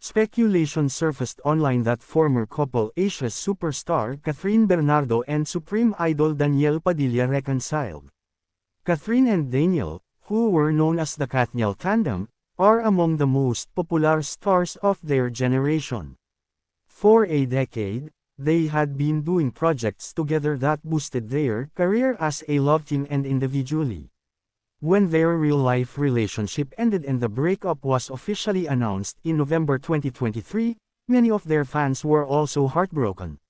Speculation surfaced online that former couple Asia's superstar Catherine Bernardo and Supreme Idol Daniel Padilla reconciled. Catherine and Daniel, who were known as the Katniel Tandem, are among the most popular stars of their generation. For a decade, they had been doing projects together that boosted their career as a love team and individually. When their real-life relationship ended and the breakup was officially announced in November 2023, many of their fans were also heartbroken.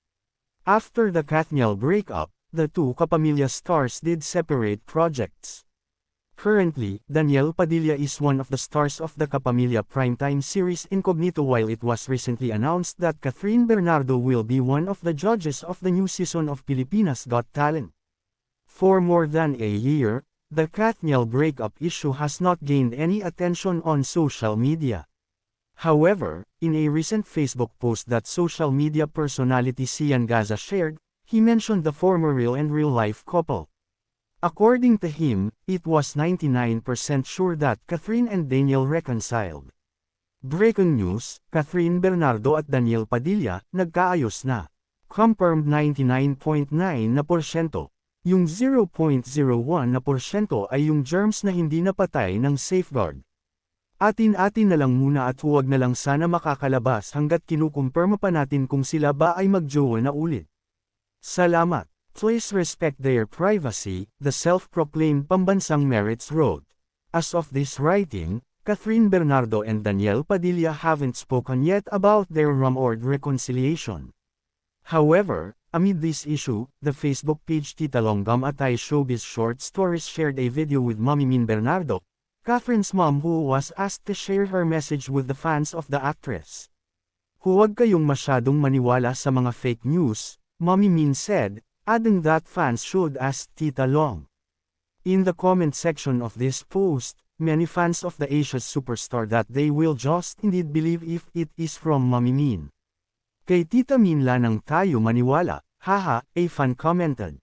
After the Katniel breakup, the two Kapamilya stars did separate projects. Currently, Daniel Padilla is one of the stars of the Kapamilya primetime series Incognito, while it was recently announced that Catherine Bernardo will be one of the judges of the new season of Pilipinas Got Talent. For more than a year, the Katniel breakup issue has not gained any attention on social media. However, in a recent Facebook post that social media personality Sian Gaza shared, he mentioned the former real and real-life couple. According to him, it was 99% sure that Catherine and Daniel reconciled. Breaking news, Catherine Bernardo at Daniel Padilla, nagkaayos na. Confirmed 99.9%. Yung 0.01% ay yung germs na hindi napatay ng safeguard. Atin-atin na lang muna at huwag na lang sana makakalabas hanggat kinukumpirma pa natin kung sila ba ay magjowa na ulit. Salamat. Please respect their privacy, the self-proclaimed pambansang Merits wrote. As of this writing, Catherine Bernardo and Daniel Padilla haven't spoken yet about their rumored reconciliation. However, amid this issue, the Facebook page Tita Longgam Atay Showbiz Short Stories shared a video with Mami Min Bernardo, Catherine's mom, who was asked to share her message with the fans of the actress. Huwag kayong masyadong maniwala sa mga fake news, Mami Min said, adding that fans should ask Tita Long. In the comment section of this post, many fans of the Asia's superstar that they will just indeed believe if it is from Mami Min. Kay Tita Min lanang tayo maniwala, haha, a fan commented.